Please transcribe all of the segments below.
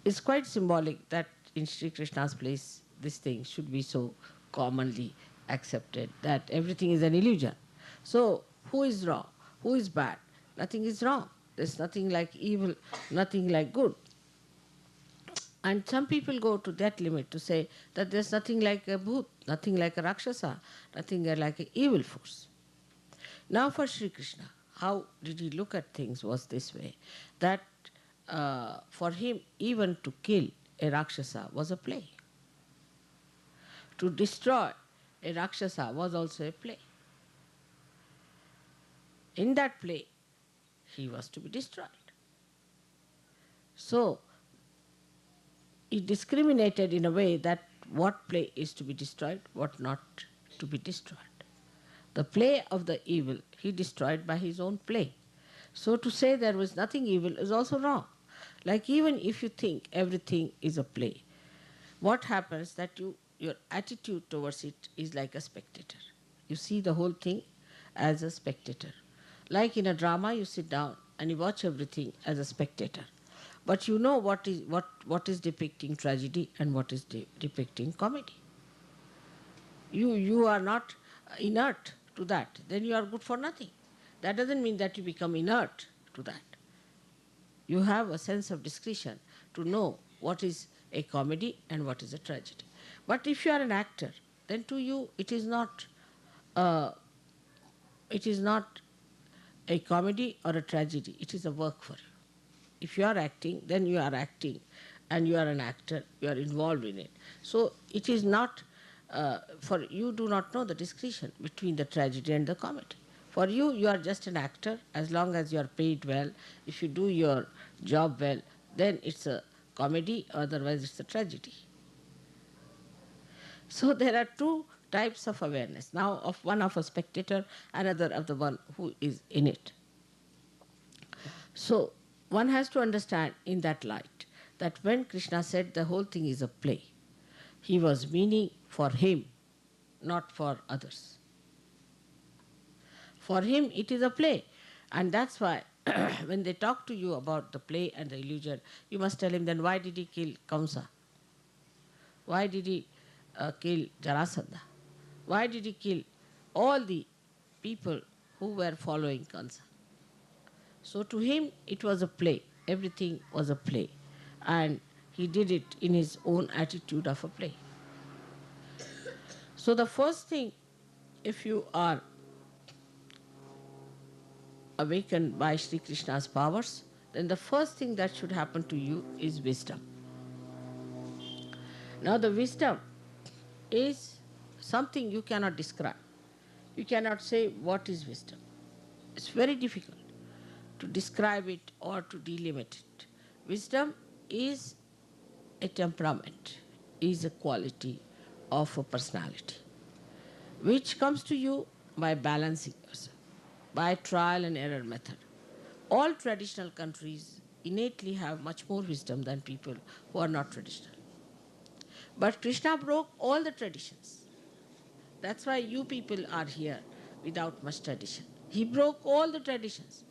it's quite symbolic that in Sri Krishna's place, this thing should be so commonly accepted that everything is an illusion. So, who is wrong? Who is bad? Nothing is wrong. There's nothing like evil, nothing like good. And some people go to that limit to say that there's nothing like a bhoot, nothing like a rakshasa, nothing like an evil force. Now for Sri Krishna, how did he look at things was this way, that for him even to kill a rakshasa was a play. To destroy a rakshasa was also a play. In that play, he was to be destroyed. So, he discriminated in a way that what play is to be destroyed, what not to be destroyed. The play of the evil he destroyed by his own play. So to say there was nothing evil is also wrong. Like even if you think everything is a play, what happens that your attitude towards it is like a spectator. You see the whole thing as a spectator. Like in a drama, you sit down and you watch everything as a spectator. But you know what is depicting tragedy and what is depicting comedy. You are not inert to that, then you are good for nothing. That doesn't mean that you become inert to that. You have a sense of discretion to know what is a comedy and what is a tragedy. But if you are an actor, then to you it is not a comedy or a tragedy, it is a work for you. If you are acting, then you are acting and you are an actor, you are involved in it. So it is not, for you do not know the distinction between the tragedy and the comedy. For you, you are just an actor. As long as you are paid well, if you do your job well, then it's a comedy, otherwise it's a tragedy. So there are two types of awareness. Now of one of a spectator, another of the one who is in it. So one has to understand in that light that when Krishna said the whole thing is a play, he was meaning for him, not for others. For him it is a play. And that's why when they talk to you about the play and the illusion, you must tell him, then why did he kill Kamsa? Why did he kill Jarasandha? Why did he kill all the people who were following Kamsa? So to him it was a play. Everything was a play. And he did it in his own attitude of a play. So the first thing, if you are awakened by Sri Krishna's powers, then the first thing that should happen to you is wisdom. Now the wisdom is something you cannot describe. You cannot say what is wisdom. It's very difficult to describe it or to delimit it. Wisdom is a temperament, is a quality of a personality, which comes to you by balancing yourself, by trial and error method. All traditional countries innately have much more wisdom than people who are not traditional. But Krishna broke all the traditions. That's why you people are here without much tradition. He broke all the traditions.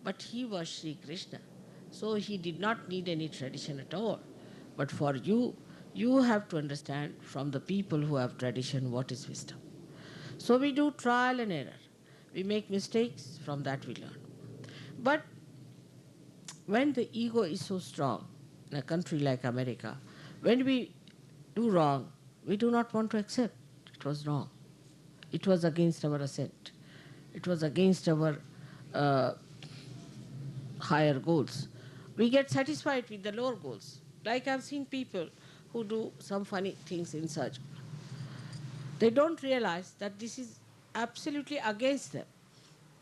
But he was Sri Krishna, so he did not need any tradition at all. But for you, you have to understand from the people who have tradition what is wisdom. So we do trial and error. We make mistakes, from that we learn. But when the ego is so strong, in a country like America, when we do wrong, we do not want to accept it was wrong. It was against our assent. It was against our higher goals. We get satisfied with the lower goals. Like I've seen people who do some funny things in Saj. They don't realize that this is absolutely against them.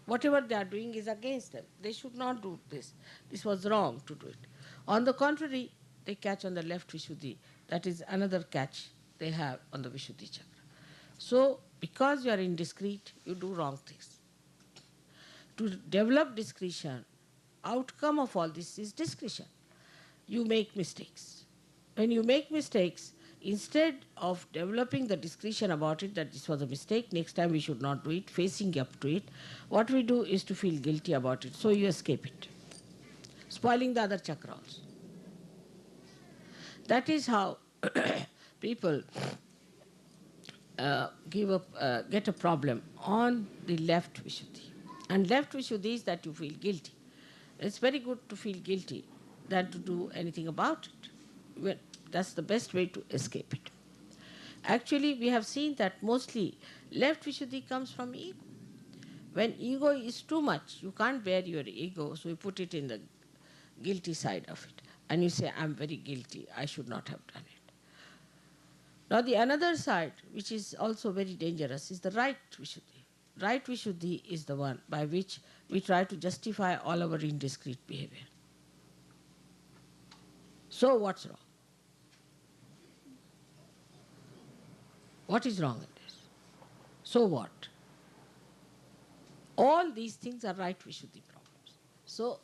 Whatever they are doing is against them. They should not do this. This was wrong to do it. On the contrary, they catch on the left Visuddhi. That is another catch they have on the Visuddhi chakra. So, because you are indiscreet, you do wrong things. To develop discretion, outcome of all this is discretion. You make mistakes. When you make mistakes, instead of developing the discretion about it, that this was a mistake, next time we should not do it, facing up to it, what we do is to feel guilty about it, so you escape it, spoiling the other chakra also. That is how people get a problem on the left Visuddhi. And left Visuddhi is that you feel guilty. It's very good to feel guilty than to do anything about it. Well, that's the best way to escape it. Actually, we have seen that mostly left Visuddhi comes from ego. When ego is too much, you can't bear your ego, so you put it in the guilty side of it. And you say, I'm very guilty, I should not have done it. Now the another side, which is also very dangerous, is the right Visuddhi. Right Visuddhi is the one by which we try to justify all our indiscreet behavior. So what's wrong? What is wrong in this? So what? All these things are right Visuddhi problems. So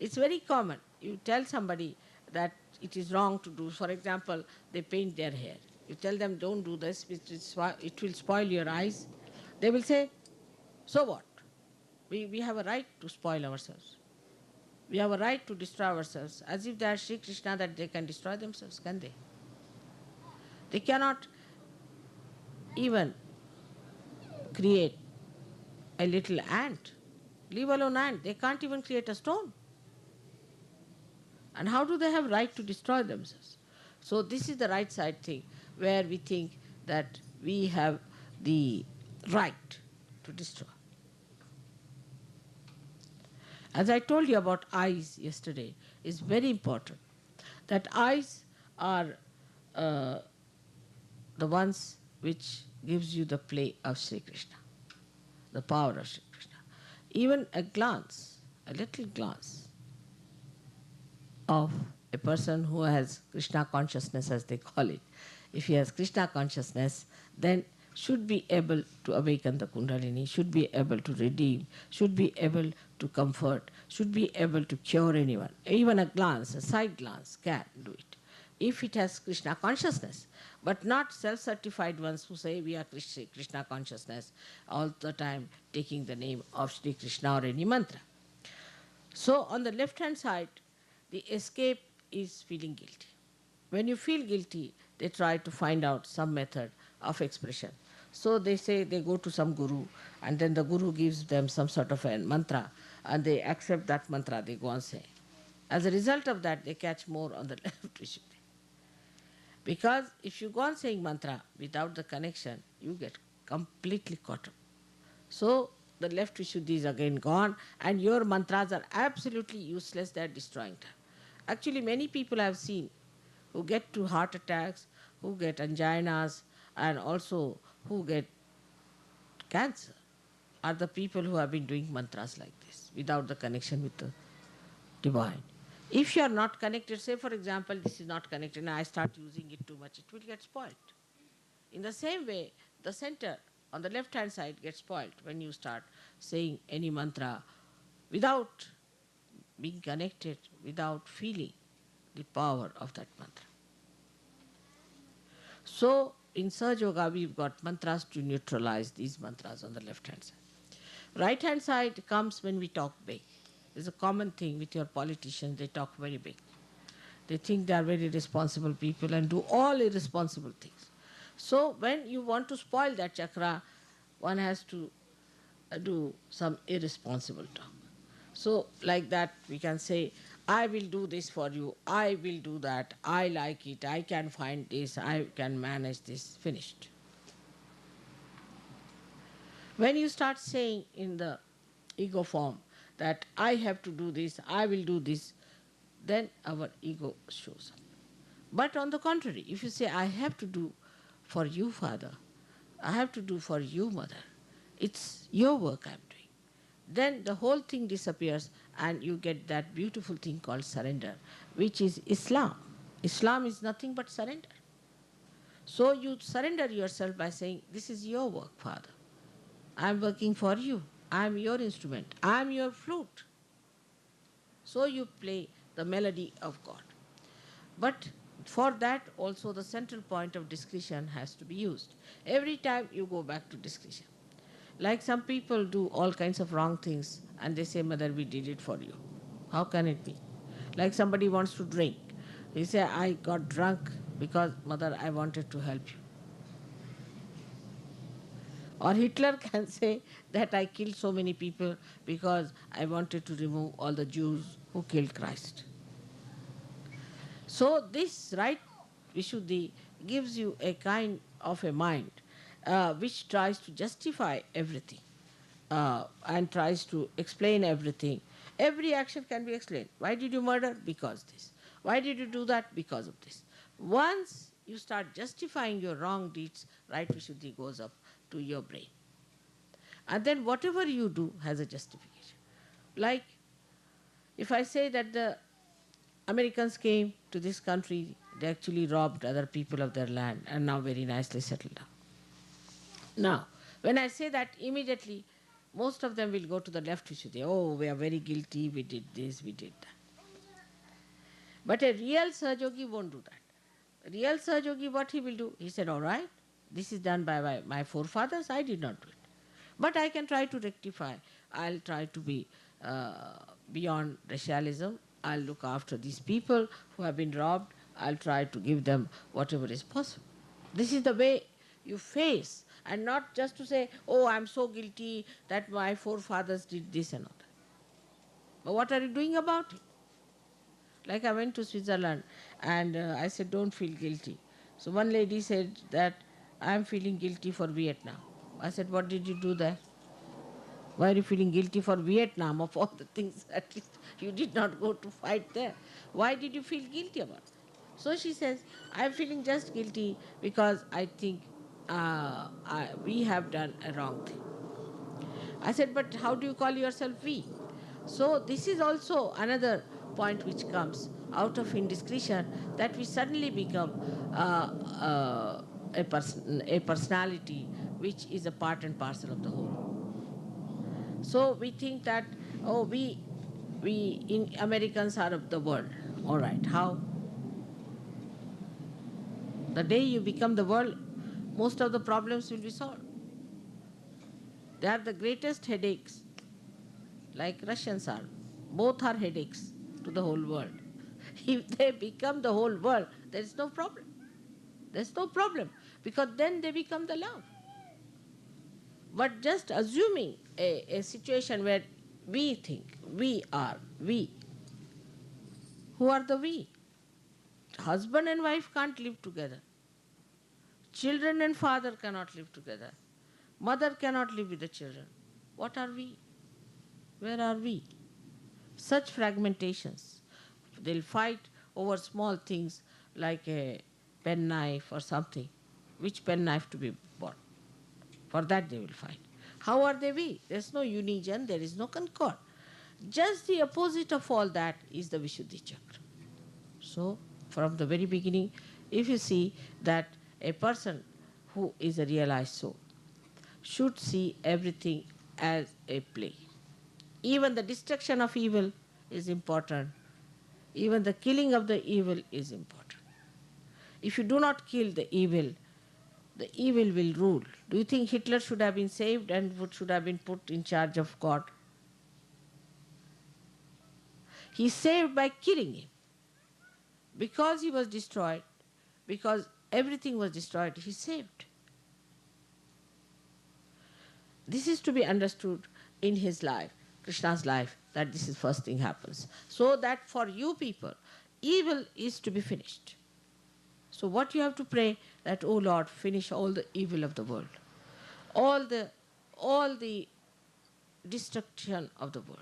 it's very common. You tell somebody that it is wrong to do. For example, they paint their hair. You tell them, don't do this, it will spoil your eyes. They will say, so what? We have a right to spoil ourselves. We have a right to destroy ourselves. As if they are Shri Krishna, that they can destroy themselves, can they? They cannot even create a little ant. Leave alone ant. They can't even create a stone. And how do they have right to destroy themselves? So this is the right side thing, where we think that we have the right to destroy. As I told you about eyes yesterday, it's very important that eyes are the ones which gives you the play of Sri Krishna, the power of Sri Krishna. Even a glance, a little glance of a person who has Krishna consciousness, as they call it, if he has Krishna consciousness, then should be able to awaken the Kundalini, should be able to redeem, should be able to comfort, should be able to cure anyone. Even a glance, a side glance can do it, if it has Krishna consciousness, but not self-certified ones who say we are Krishna consciousness all the time, taking the name of Shri Krishna or any mantra. So on the left-hand side, the escape is feeling guilty. When you feel guilty, they try to find out some method of expression. So they say they go to some guru, and then the guru gives them some sort of a mantra, and they accept that mantra, they go on saying. As a result of that, they catch more on the left Visuddhi. Because if you go on saying mantra without the connection, you get completely caught up. So the left Visuddhi is again gone, and your mantras are absolutely useless, they are destroying time. Actually, many people I have seen who get to heart attacks, who get anginas, and also who get cancer, are the people who have been doing mantras like this, without the connection with the divine. If you are not connected, say for example, this is not connected, and I start using it too much, it will get spoiled. In the same way, the center on the left-hand side gets spoiled when you start saying any mantra without being connected, without feeling the power of that mantra. So in Sahaja Yoga, we've got mantras to neutralize these mantras on the left-hand side. Right-hand side comes when we talk big. It's a common thing with your politicians, they talk very big. They think they are very responsible people and do all irresponsible things. So when you want to spoil that chakra, one has to do some irresponsible talk. So like that we can say, I will do this for you, I will do that, I like it, I can find this, I can manage this, finished. When you start saying in the ego form that I have to do this, I will do this, then our ego shows up. But on the contrary, if you say, I have to do for you, Father, I have to do for you, Mother, it's your work I'm doing, then the whole thing disappears and you get that beautiful thing called surrender, which is Islam. Islam is nothing but surrender. So you surrender yourself by saying, this is your work, Father. I'm working for you. I'm your instrument. I'm your flute. So you play the melody of God. But for that also the central point of discretion has to be used. Every time you go back to discretion. Like some people do all kinds of wrong things and they say, Mother, we did it for you. How can it be? Like somebody wants to drink He said, I got drunk because, mother, I wanted to help you. Or Hitler can say that I killed so many people because I wanted to remove all the Jews who killed Christ. So this right Visuddhi gives you a kind of a mind which tries to justify everything and tries to explain everything. Every action can be explained. Why did you murder? Because this. Why did you do that? Because of this. Once you start justifying your wrong deeds, right Visuddhi goes up to your brain. And then whatever you do has a justification. Like if I say that the Americans came to this country, they actually robbed other people of their land and now very nicely settled down. Now, when I say that, immediately most of them will go to the left Visuddhi. Oh, we are very guilty, we did this, we did that. But a real Sahajogi won't do that. A real Sahajogi, what he will do? He said, all right, this is done by my forefathers, I did not do it. But I can try to rectify. I'll try to be beyond racialism. I'll look after these people who have been robbed. I'll try to give them whatever is possible. This is the way you face, and not just to say, oh, I'm so guilty that my forefathers did this and all that. But what are you doing about it? Like I went to Switzerland and I said, don't feel guilty. So one lady said that I'm feeling guilty for Vietnam. I said, what did you do there? Why are you feeling guilty for Vietnam of all the things? At least you did not go to fight there. Why did you feel guilty about it? So she says, I'm feeling just guilty because I think we have done a wrong thing. I said, but how do you call yourself we? So this is also another point which comes out of indiscretion, that we suddenly become a personality which is a part and parcel of the whole. So we think that, oh, we in Americans are of the world. All right, how? The day you become the world, most of the problems will be solved. They are the greatest headaches, like Russians are. Both are headaches to the whole world. If they become the whole world, there is no problem. There is no problem, because then they become the love. But just assuming a situation where we think we are we. Who are the we? Husband and wife can't live together. Children and father cannot live together. Mother cannot live with the children. What are we? Where are we? Such fragmentations. They'll fight over small things like a penknife or something. Which penknife to be bought? For that they will fight. How are they we? There's no union, there is no concord. Just the opposite of all that is the Visuddhi chakra. So, from the very beginning, if you see that a person who is a realized soul should see everything as a play. Even the destruction of evil is important. Even the killing of the evil is important. If you do not kill the evil will rule. Do you think Hitler should have been saved and should have been put in charge of God? He's saved by killing him. Because he was destroyed, because everything was destroyed, he's saved. This is to be understood in his life, Krishna's life, that this is first thing happens. So that for you people, evil is to be finished. So what you have to pray, that, oh Lord, finish all the evil of the world. All the destruction of the world.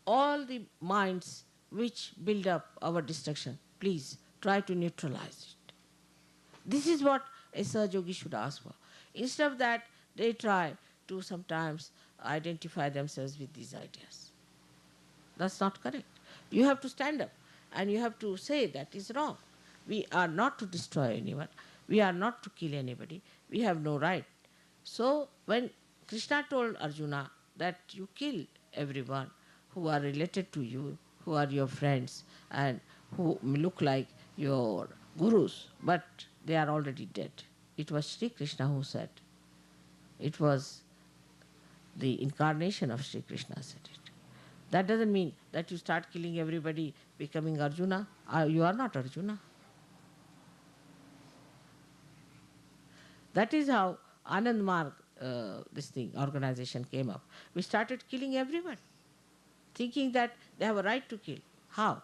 All the minds which build up our destruction, please try to neutralize it. This is what a Sahajogi should ask for. Instead of that, they try to sometimes identify themselves with these ideas. That's not correct. You have to stand up and you have to say that is wrong. We are not to destroy anyone. We are not to kill anybody. We have no right. So when Krishna told Arjuna that you kill everyone who are related to you, who are your friends and who look like your gurus, but they are already dead. It was Shri Krishna who said. It was the incarnation of Shri Krishna said it. That doesn't mean that you start killing everybody, becoming Arjuna. You are not Arjuna. That is how Anand Marg, organization came up. We started killing everyone, thinking that they have a right to kill. How?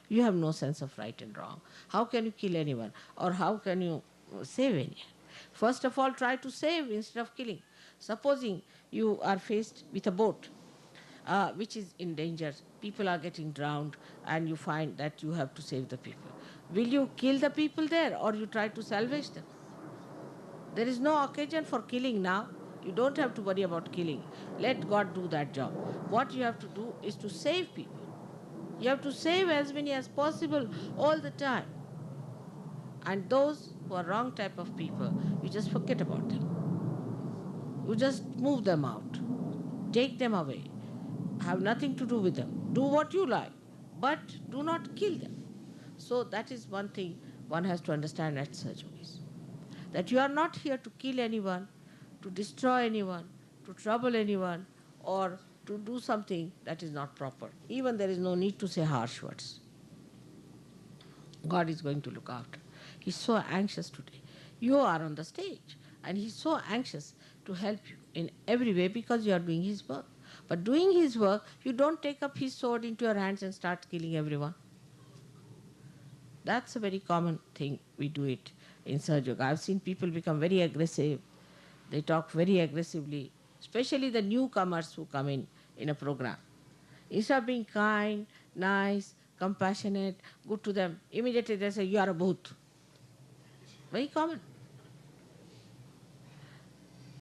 You have no sense of right and wrong. How can you kill anyone? Or how can you save anyone? First of all, try to save instead of killing. Supposing you are faced with a boat which is in danger, people are getting drowned, and you find that you have to save the people. Will you kill the people there, or you try to salvage them? There is no occasion for killing now. You don't have to worry about killing. Let God do that job. What you have to do is to save people. You have to save as many as possible all the time. And those who are wrong type of people, you just forget about them. You just move them out. Take them away. Have nothing to do with them. Do what you like, but do not kill them. So that is one thing one has to understand at surgeries. That you are not here to kill anyone, to destroy anyone, to trouble anyone, or to do something that is not proper. Even there is no need to say harsh words. God is going to look after. He's so anxious today. You are on the stage, and He's so anxious to help you in every way because you are doing His work. But doing His work, you don't take up His sword into your hands and start killing everyone. That's a very common thing. We do it in Sahaja Yoga. I've seen people become very aggressive. They talk very aggressively, especially the newcomers who come in a program. Instead of being kind, nice, compassionate, good to them, immediately they say, you are a bhoot. Very common.